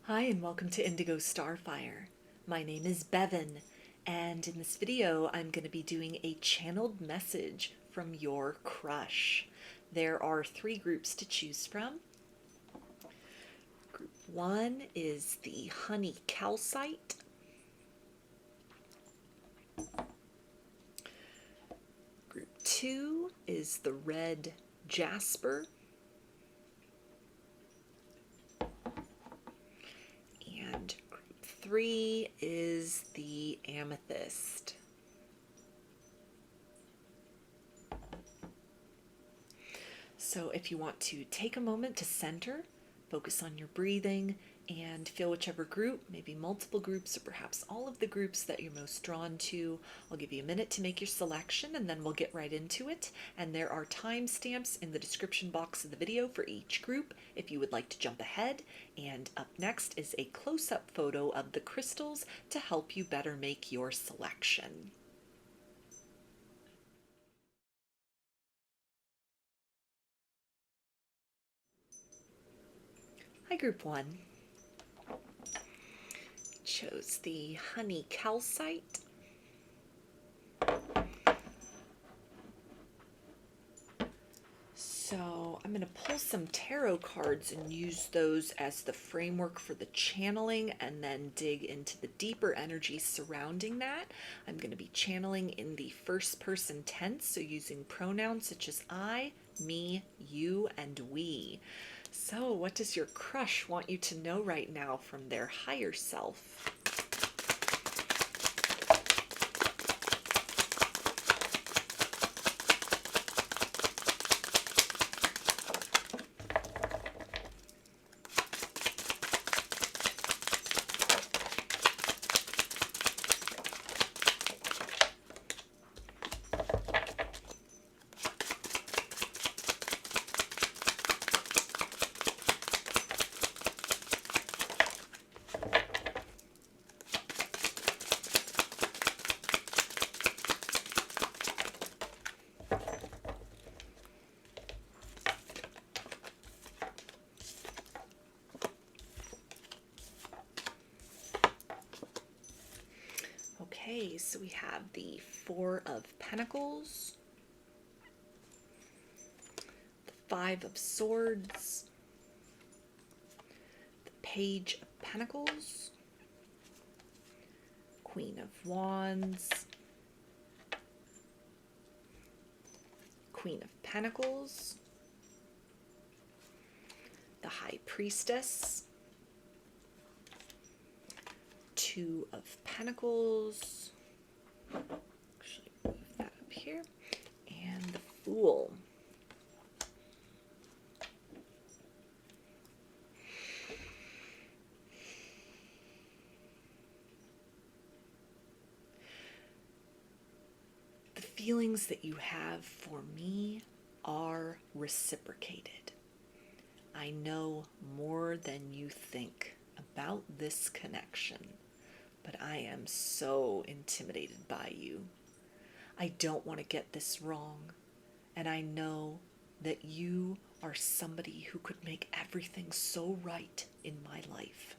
Hi and welcome to Indigo Starfire. My name is Bevin, and in this video I'm going to be doing a channeled message from your crush. There are 3 groups to choose from. Group 1 is the honey calcite. Group 2 is the red jasper. And group 3 is the amethyst. So if you want to take a moment to center, focus on your breathing, and feel whichever group, maybe multiple groups or perhaps all of the groups that you're most drawn to. I'll give you a minute to make your selection and then we'll get right into it. And there are timestamps in the description box of the video for each group if you would like to jump ahead. And up next is a close-up photo of the crystals to help you better make your selection. Hi, Group 1. Chose the honey calcite. So I'm going to pull some tarot cards and use those as the framework for the channeling and then dig into the deeper energies surrounding that. I'm going to be channeling in the first person tense, so using pronouns such as I, me, you, and we. So what does your crush want you to know right now from their higher self? Okay, so we have the Four of Pentacles, the Five of Swords, the Page of Pentacles, Queen of Wands, Queen of Pentacles, the High Priestess, Two of Pentacles, actually move that up here, and the Fool. The feelings that you have for me are reciprocated. I know more than you think about this connection, but I am so intimidated by you. I don't want to get this wrong, and I know that you are somebody who could make everything so right in my life.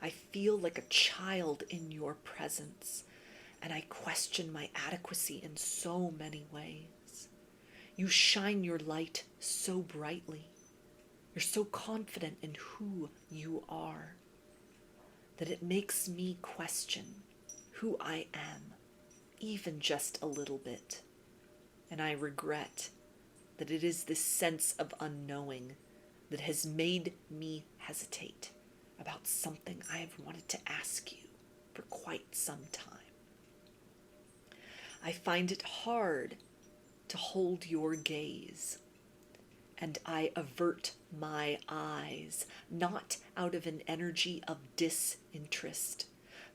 I feel like a child in your presence, and I question my adequacy in so many ways. You shine your light so brightly. You're so confident in who you are that it makes me question who I am, even just a little bit. And I regret that it is this sense of unknowing that has made me hesitate about something I have wanted to ask you for quite some time. I find it hard to hold your gaze, and I avert my eyes, not out of an energy of disinterest,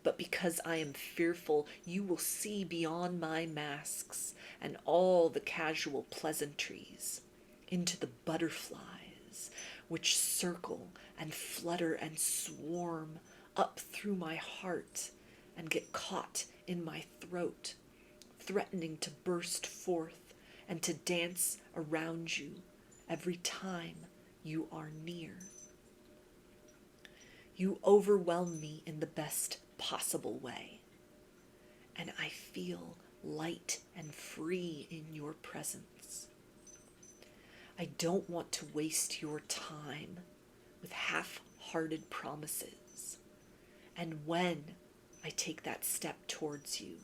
but because I am fearful you will see beyond my masks and all the casual pleasantries into the butterflies which circle and flutter and swarm up through my heart and get caught in my throat, threatening to burst forth and to dance around you every time you are near. You overwhelm me in the best possible way. And I feel light and free in your presence. I don't want to waste your time with half-hearted promises. And when I take that step towards you,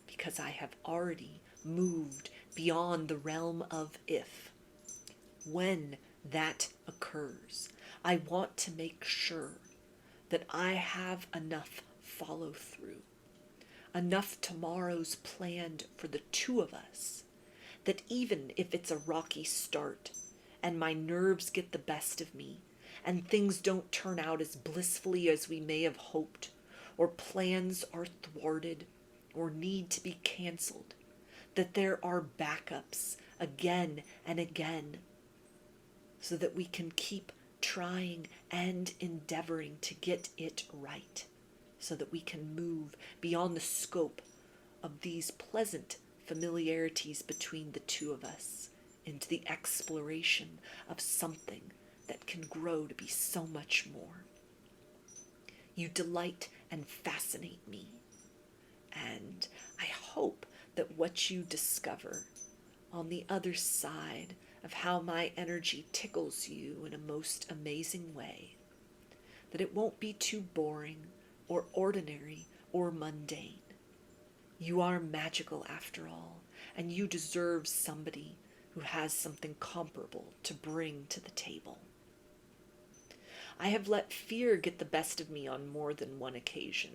because I have already moved beyond the realm of if, when that occurs, I want to make sure that I have enough follow through, enough tomorrows planned for the two of us, that even if it's a rocky start and my nerves get the best of me and things don't turn out as blissfully as we may have hoped, or plans are thwarted or need to be canceled, that there are backups again and again so that we can keep trying and endeavoring to get it right, so that we can move beyond the scope of these pleasant familiarities between the two of us into the exploration of something that can grow to be so much more. You delight and fascinate me, and I hope that what you discover on the other side of how my energy tickles you in a most amazing way, that it won't be too boring or ordinary or mundane. You are magical after all, and you deserve somebody who has something comparable to bring to the table. I have let fear get the best of me on more than one occasion,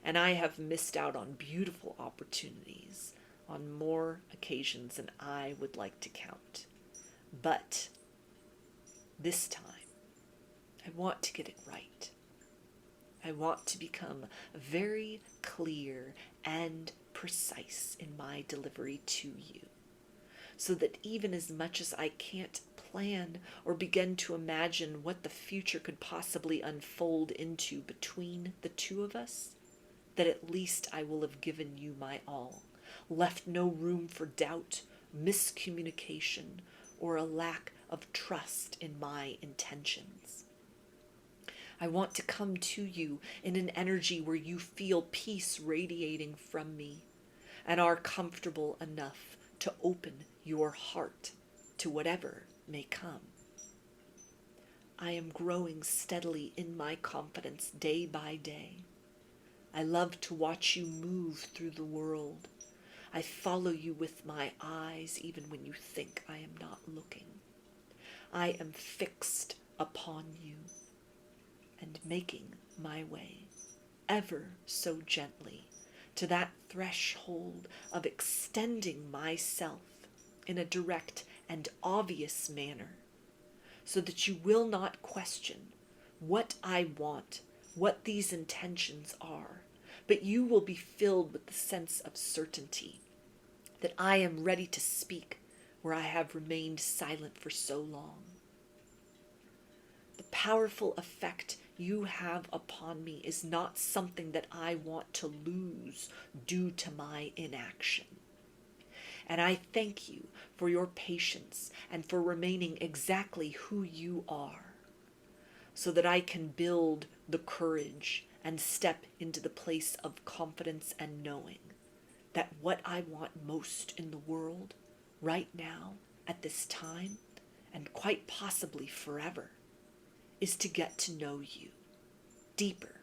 and I have missed out on beautiful opportunities on more occasions than I would like to count. But this time, I want to get it right. I want to become very clear and precise in my delivery to you, so that even as much as I can't plan or begin to imagine what the future could possibly unfold into between the two of us, that at least I will have given you my all, left no room for doubt, miscommunication, or a lack of trust in my intentions. I want to come to you in an energy where you feel peace radiating from me and are comfortable enough to open your heart to whatever may come. I am growing steadily in my confidence day by day. I love to watch you move through the world. I follow you with my eyes even when you think I am not looking. I am fixed upon you and making my way, ever so gently, to that threshold of extending myself in a direct and obvious manner, so that you will not question what I want, what these intentions are, but you will be filled with the sense of certainty that I am ready to speak where I have remained silent for so long. The powerful effect you have upon me is not something that I want to lose due to my inaction. And I thank you for your patience and for remaining exactly who you are, so that I can build the courage and step into the place of confidence and knowing that what I want most in the world, right now, at this time, and quite possibly forever, is to get to know you deeper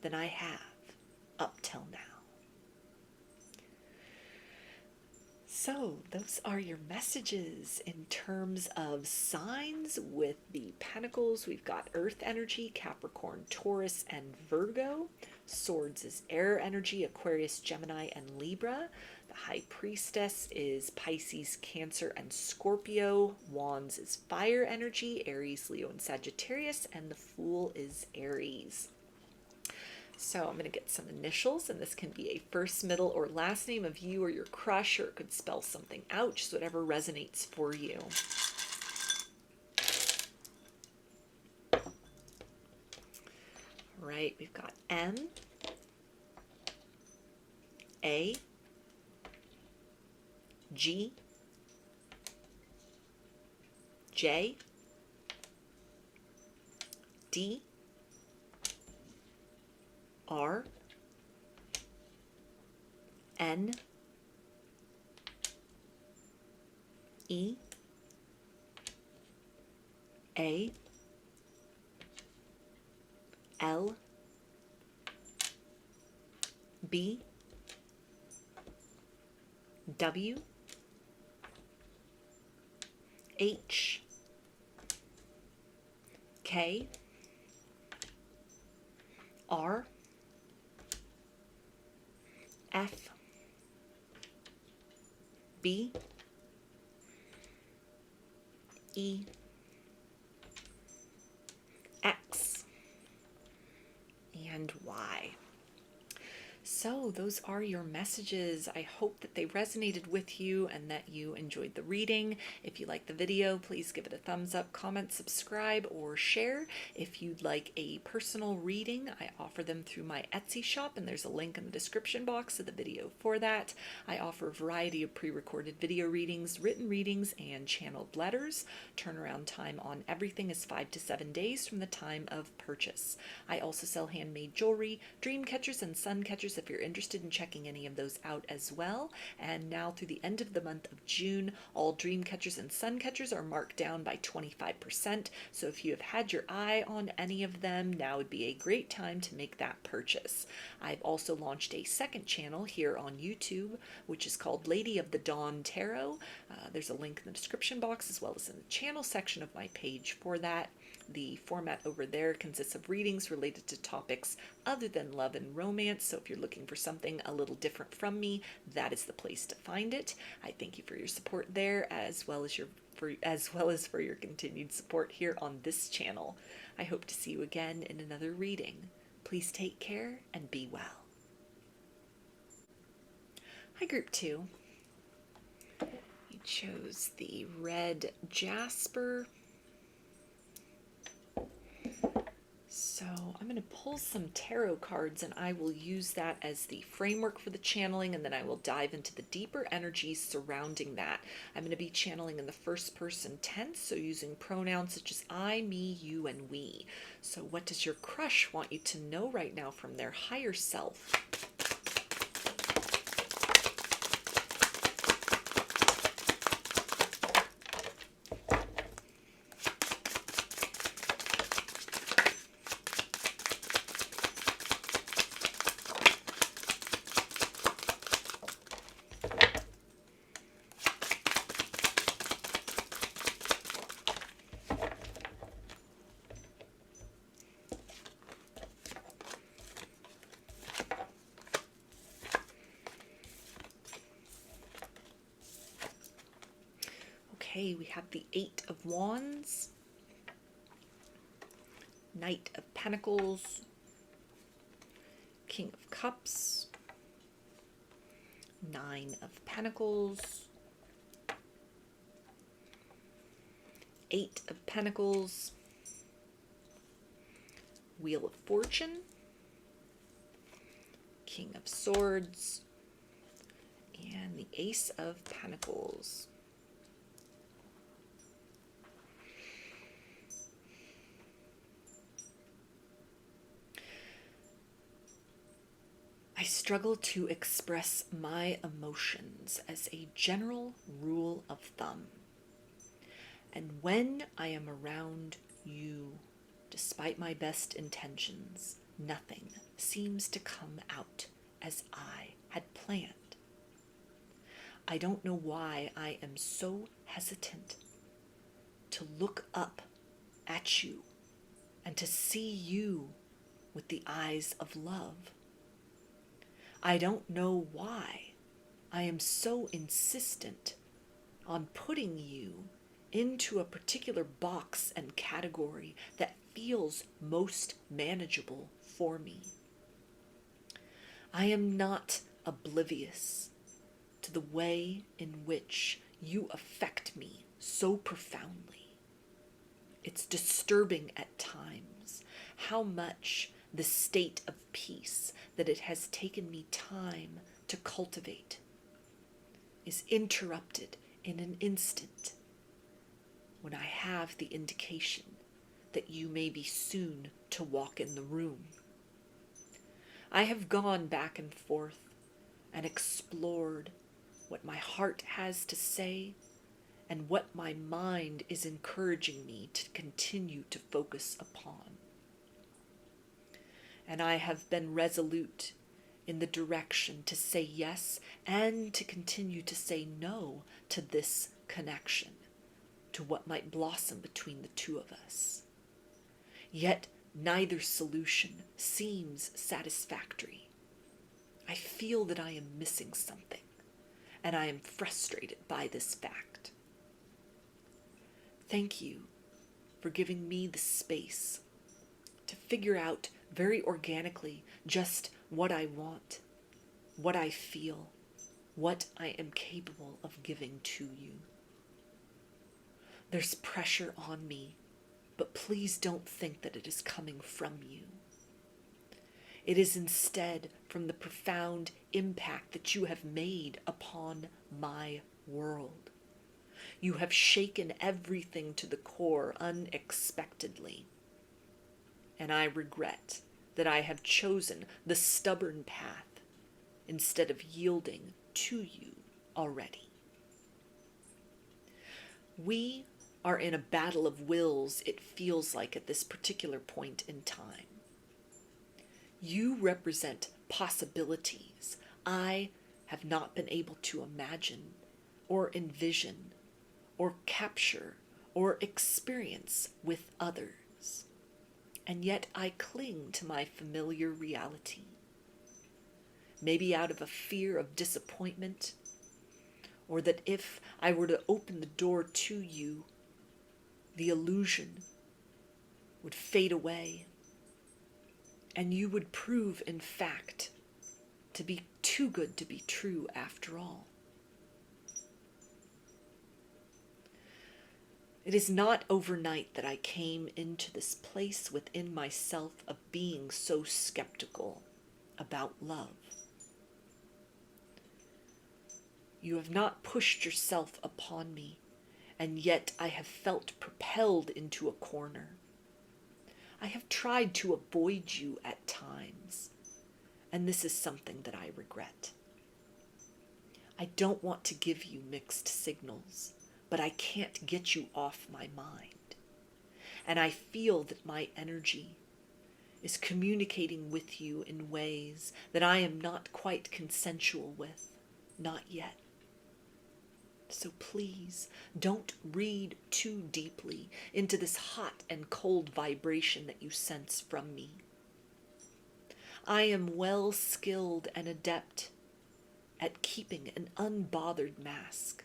than I have up till now. So those are your messages in terms of signs. With the Pentacles, we've got Earth energy, Capricorn, Taurus, and Virgo. Swords is air energy, Aquarius, Gemini, and Libra. The High Priestess is Pisces, Cancer, and Scorpio. Wands is fire energy, Aries, Leo, and Sagittarius. And the Fool is Aries. So I'm going to get some initials, and this can be a first, middle, or last name of you or your crush, or it could spell something out, just whatever resonates for you. All right, we've got M, A, G, J, D, R N E A L B W H K R F B E X and Y. So those are your messages. I hope that they resonated with you and that you enjoyed the reading. If you like the video, please give it a thumbs up, comment, subscribe, or share. If you'd like a personal reading, I offer them through my Etsy shop, and there's a link in the description box of the video for that. I offer a variety of pre-recorded video readings, written readings, and channeled letters. Turnaround time on everything is 5 to 7 days from the time of purchase. I also sell handmade jewelry, dream catchers, and sun catchers if you're interested in checking any of those out as well. And now through the end of the month of June, all dream catchers and sun catchers are marked down by 25%. So if you have had your eye on any of them, now would be a great time to make that purchase. I've also launched a second channel here on YouTube, which is called Lady of the Dawn Tarot. There's a link in the description box as well as in the channel section of my page for that. The format over there consists of readings related to topics other than love and romance, so if you're looking for something a little different from me, that is the place to find it. I thank you for your support there, as well as for your continued support here on this channel. I hope to see you again in another reading. Please take care and be well. Hi, Group 2. You chose the red Jasper. So I'm going to pull some tarot cards, and I will use that as the framework for the channeling, and then I will dive into the deeper energies surrounding that. I'm going to be channeling in the first person tense, so using pronouns such as I, me, you, and we. So what does your crush want you to know right now from their higher self? Okay, we have the Eight of Wands, Knight of Pentacles, King of Cups, Nine of Pentacles, Eight of Pentacles, Wheel of Fortune, King of Swords, and the Ace of Pentacles. I struggle to express my emotions as a general rule of thumb. And when I am around you, despite my best intentions, nothing seems to come out as I had planned. I don't know why I am so hesitant to look up at you and to see you with the eyes of love. I don't know why I am so insistent on putting you into a particular box and category that feels most manageable for me. I am not oblivious to the way in which you affect me so profoundly. It's disturbing at times how much the state of peace that it has taken me time to cultivate is interrupted in an instant when I have the indication that you may be soon to walk in the room. I have gone back and forth and explored what my heart has to say and what my mind is encouraging me to continue to focus upon. And I have been resolute in the direction to say yes and to continue to say no to this connection, to what might blossom between the two of us. Yet neither solution seems satisfactory. I feel that I am missing something, and I am frustrated by this fact. Thank you for giving me the space to figure out very organically just what I want, what I feel, what I am capable of giving to you. There's pressure on me, but please don't think that it is coming from you. It is instead from the profound impact that you have made upon my world. You have shaken everything to the core unexpectedly. And I regret that I have chosen the stubborn path instead of yielding to you already. We are in a battle of wills, it feels like, at this particular point in time. You represent possibilities I have not been able to imagine or envision or capture or experience with others. And yet I cling to my familiar reality. Maybe out of a fear of disappointment, or that if I were to open the door to you, the illusion would fade away, and you would prove, in fact, to be too good to be true after all. It is not overnight that I came into this place within myself of being so skeptical about love. You have not pushed yourself upon me, and yet I have felt propelled into a corner. I have tried to avoid you at times, and this is something that I regret. I don't want to give you mixed signals, but I can't get you off my mind. And I feel that my energy is communicating with you in ways that I am not quite consensual with, not yet. So please don't read too deeply into this hot and cold vibration that you sense from me. I am well skilled and adept at keeping an unbothered mask,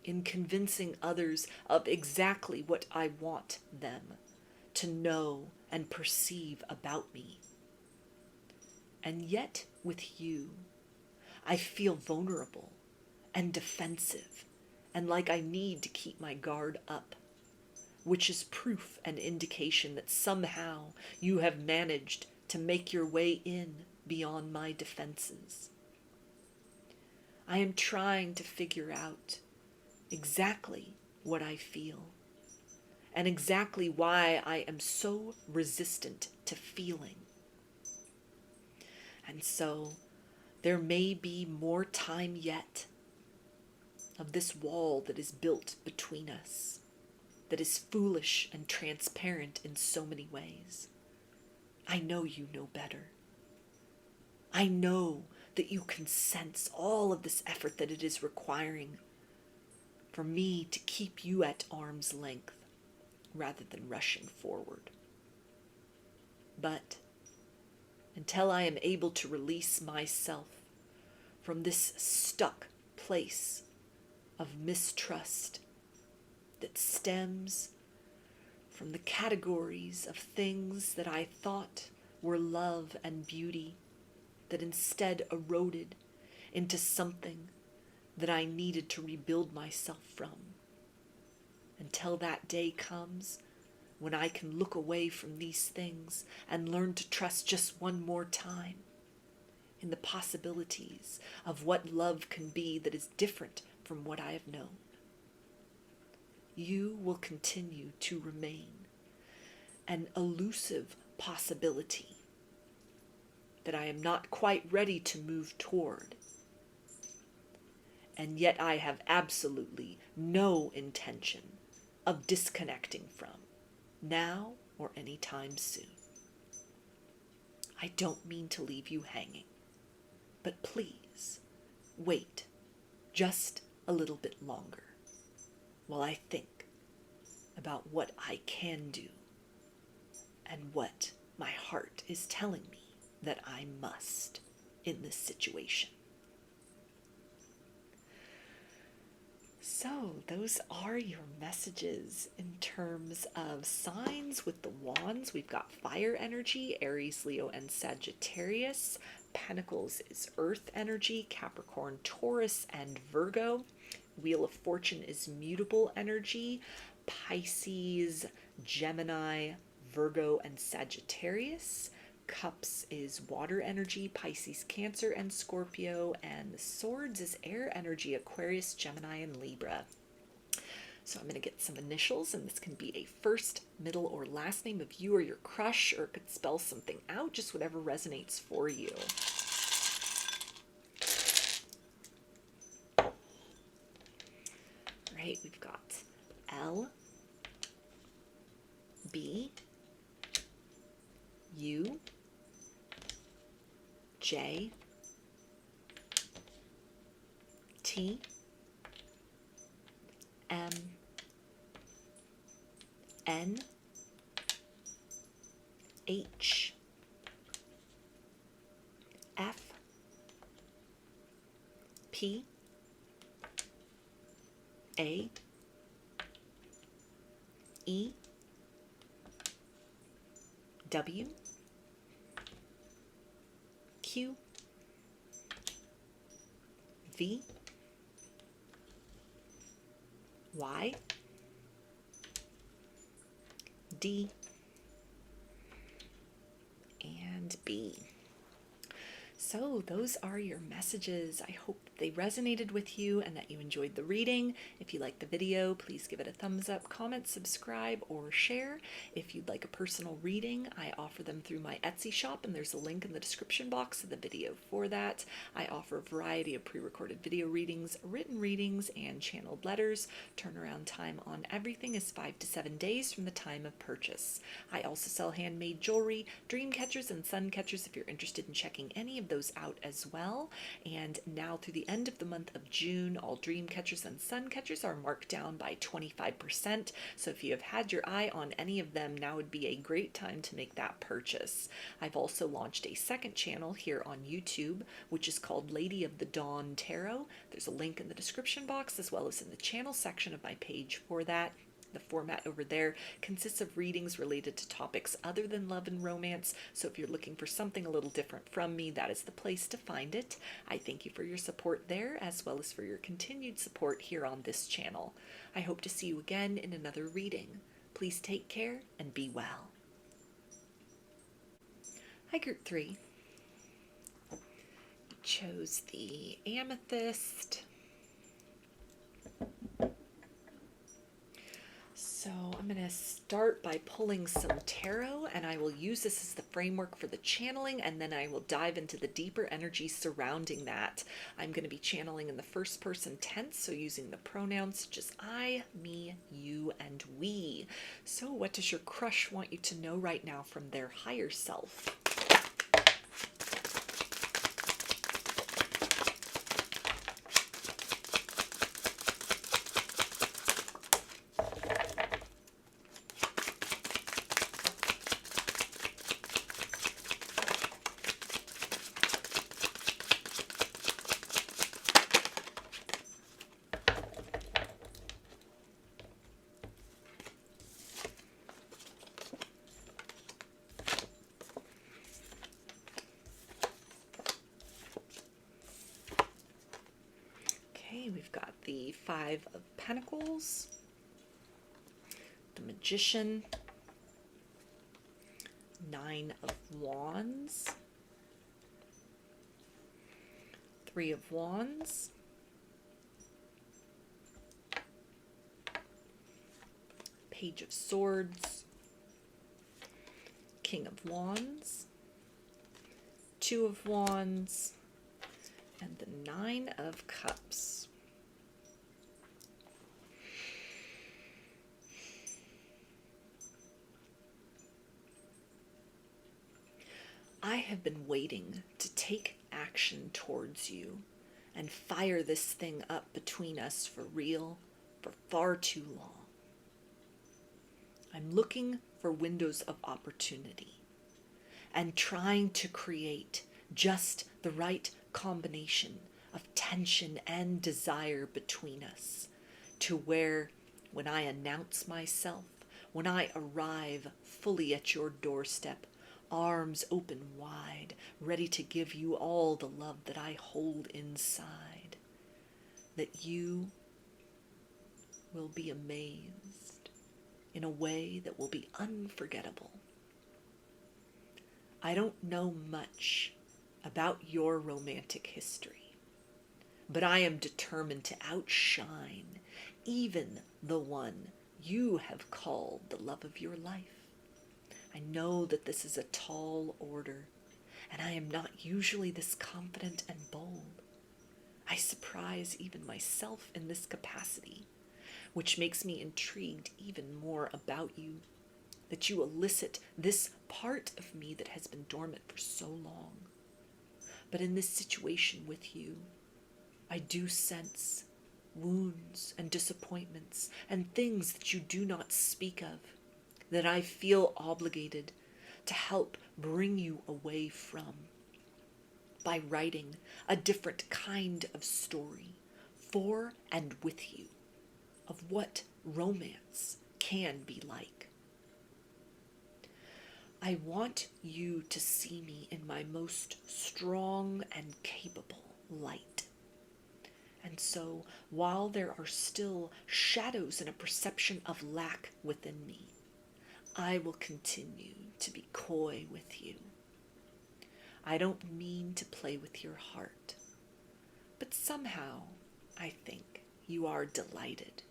in convincing others of exactly what I want them to know and perceive about me. And yet with you, I feel vulnerable and defensive and like I need to keep my guard up, which is proof and indication that somehow you have managed to make your way in beyond my defenses. I am trying to figure out exactly what I feel and exactly why I am so resistant to feeling. And so there may be more time yet of this wall that is built between us, that is foolish and transparent in so many ways. I know you know better. I know that you can sense all of this effort that it is requiring for me to keep you at arm's length rather than rushing forward. But until I am able to release myself from this stuck place of mistrust that stems from the categories of things that I thought were love and beauty, that instead eroded into something that I needed to rebuild myself from. Until that day comes when I can look away from these things and learn to trust just one more time in the possibilities of what love can be that is different from what I have known. You will continue to remain an elusive possibility, that I am not quite ready to move toward. And yet I have absolutely no intention of disconnecting from, now or any time soon. I don't mean to leave you hanging, but please wait just a little bit longer while I think about what I can do and what my heart is telling me that I must in this situation. So those are your messages in terms of signs with the wands. We've got fire energy, Aries, Leo, and Sagittarius. Pentacles is earth energy, Capricorn, Taurus, and Virgo. Wheel of Fortune is mutable energy, Pisces, Gemini, Virgo, and Sagittarius. Cups is water energy, Pisces, Cancer, and Scorpio. And the Swords is air energy, Aquarius, Gemini, and Libra. So I'm going to get some initials, and this can be a first, middle, or last name of you or your crush, or it could spell something out, just whatever resonates for you. All right, we've got L, B, U, J, T, M, N, H, F, P, A, E, W, Q, V, Y, D, and B. So those are your messages. I hope they resonated with you and that you enjoyed the reading. If you liked the video, please give it a thumbs up, comment, subscribe, or share. If you'd like a personal reading, I offer them through my Etsy shop, and there's a link in the description box of the video for that. I offer a variety of pre-recorded video readings, written readings, and channeled letters. Turnaround time on everything is 5 to 7 days from the time of purchase. I also sell handmade jewelry, dream catchers, and sun catchers if you're interested in checking any of those out as well. And now through the end of the month of June, all dream catchers and sun catchers are marked down by 25%. So if you have had your eye on any of them, now would be a great time to make that purchase. I've also launched a second channel here on YouTube, which is called Lady of the Dawn Tarot. There's a link in the description box as well as in the channel section of my page for that. The format over there consists of readings related to topics other than love and romance, so if you're looking for something a little different from me, that is the place to find it. I thank you for your support there, as well as for your continued support here on this channel. I hope to see you again in another reading. Please take care and be well. Hi, Group 3. You chose the Amethyst. So I'm going to start by pulling some tarot, and I will use this as the framework for the channeling, and then I will dive into the deeper energy surrounding that. I'm going to be channeling in the first person tense, so using the pronouns such as I, me, you, and we. So what does your crush want you to know right now from their higher self? We've got the Five of Pentacles, the Magician, Nine of Wands, Three of Wands, Page of Swords, King of Wands, Two of Wands, and the Nine of Cups. I have been waiting to take action towards you and fire this thing up between us for real for far too long. I'm looking for windows of opportunity and trying to create just the right combination of tension and desire between us to where, when I announce myself, when I arrive fully at your doorstep, arms open wide, ready to give you all the love that I hold inside, that you will be amazed in a way that will be unforgettable. I don't know much about your romantic history, but I am determined to outshine even the one you have called the love of your life. I know that this is a tall order, and I am not usually this confident and bold. I surprise even myself in this capacity, which makes me intrigued even more about you, that you elicit this part of me that has been dormant for so long. But in this situation with you, I do sense wounds and disappointments and things that you do not speak of, that I feel obligated to help bring you away from by writing a different kind of story for and with you of what romance can be like. I want you to see me in my most strong and capable light. And so, while there are still shadows and a perception of lack within me, I will continue to be coy with you. I don't mean to play with your heart, but somehow I think you are delighted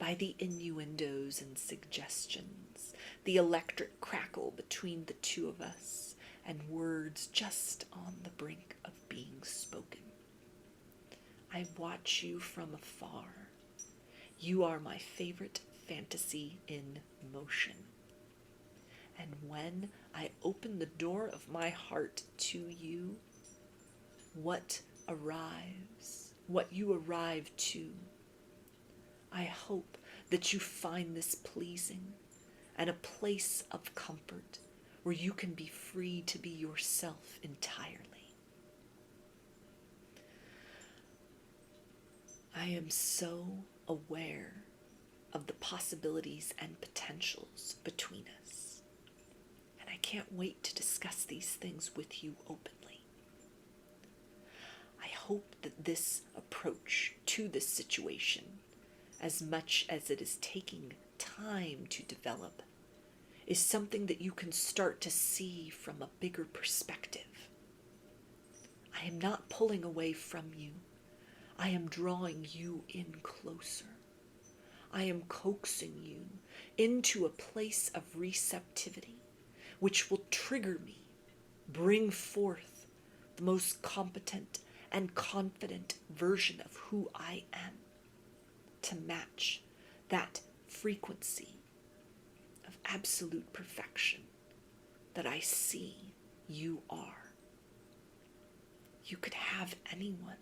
by the innuendos and suggestions, the electric crackle between the two of us, and words just on the brink of being spoken. I watch you from afar. You are my favorite fantasy in motion. And when I open the door of my heart to you, what arrives, what you arrive to, I hope that you find this pleasing and a place of comfort where you can be free to be yourself entirely. I am so aware of the possibilities and potentials between us, and I can't wait to discuss these things with you openly. I hope that this approach to this situation, as much as it is taking time to develop, is something that you can start to see from a bigger perspective. I am not pulling away from you. I am drawing you in closer. I am coaxing you into a place of receptivity, which will trigger me, bring forth the most competent and confident version of who I am, to match that frequency of absolute perfection that I see you are. You could have anyone,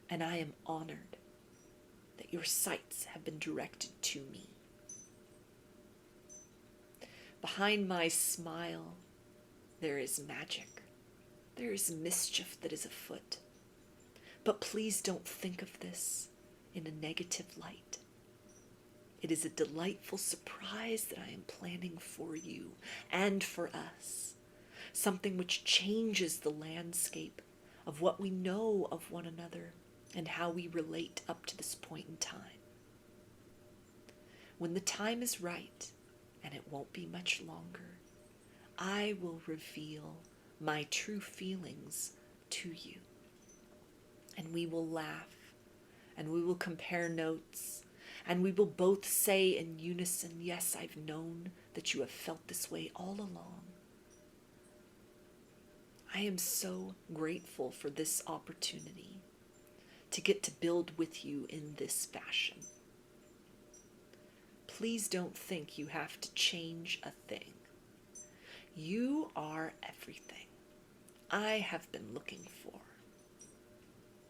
and I am honored that your sights have been directed to me. Behind my smile, there is magic. There is mischief that is afoot. But please don't think of this in a negative light. It is a delightful surprise that I am planning for you and for us. Something which changes the landscape of what we know of one another and how we relate up to this point in time. When the time is right, and it won't be much longer, I will reveal my true feelings to you. And we will laugh, and we will compare notes, and we will both say in unison, yes, I've known that you have felt this way all along. I am so grateful for this opportunity to get to build with you in this fashion. Please don't think you have to change a thing. You are everything I have been looking for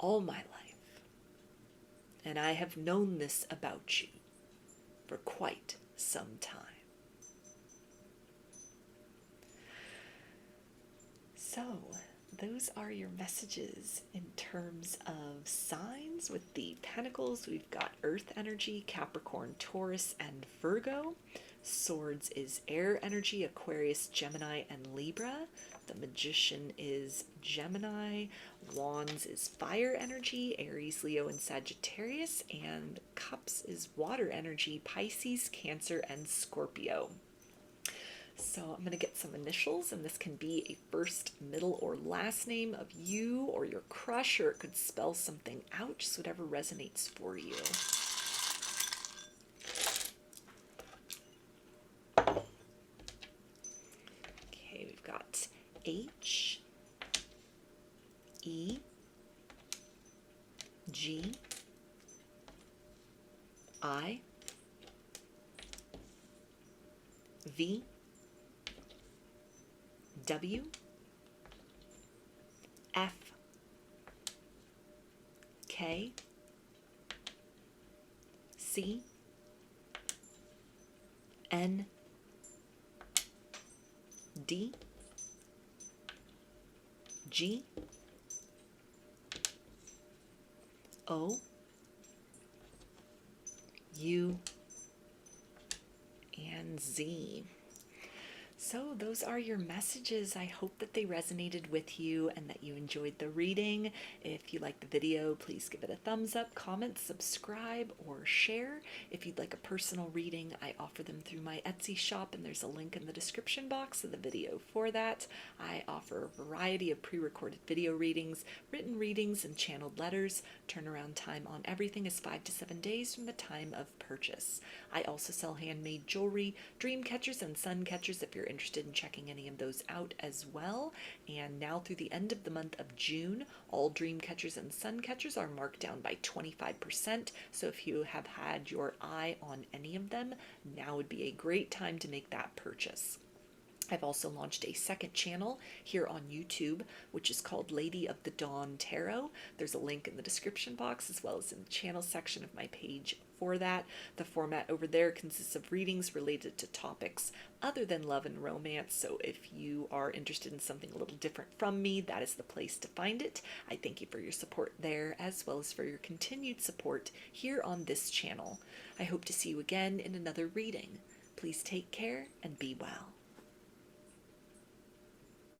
all my life, and I have known this about you for quite some time. So, those are your messages in terms of signs. With the Pentacles, we've got Earth energy, Capricorn, Taurus, and Virgo. Swords is air energy, Aquarius, Gemini, and Libra. The Magician is Gemini. Wands is fire energy, Aries, Leo, and Sagittarius. And Cups is water energy, Pisces, Cancer, and Scorpio. So I'm going to get some initials, and this can be a first, middle, or last name of you or your crush, or it could spell something out, just whatever resonates for you. Okay, we've got H, E, G, I, V, W, F, K, C, N, D, G, O, U, and Z. So those are your messages. I hope that they resonated with you and that you enjoyed the reading. If you liked the video, please give it a thumbs up, comment, subscribe, or share. If you'd like a personal reading, I offer them through my Etsy shop, and there's a link in the description box of the video for that. I offer a variety of pre-recorded video readings, written readings, and channeled letters. Turnaround time on everything is 5 to 7 days from the time of purchase. I also sell handmade jewelry, dream catchers, and sun catchers if you're interested in checking any of those out as well. And now through the end of the month of June, all dream catchers and sun catchers are marked down by 25%. So if you have had your eye on any of them, now would be a great time to make that purchase. I've also launched a second channel here on YouTube, which is called Lady of the Dawn Tarot. There's a link in the description box as well as in the channel section of my page for that. The format over there consists of readings related to topics other than love and romance. So if you are interested in something a little different from me, that is the place to find it. I thank you for your support there, as well as for your continued support here on this channel. I hope to see you again in another reading. Please take care and be well.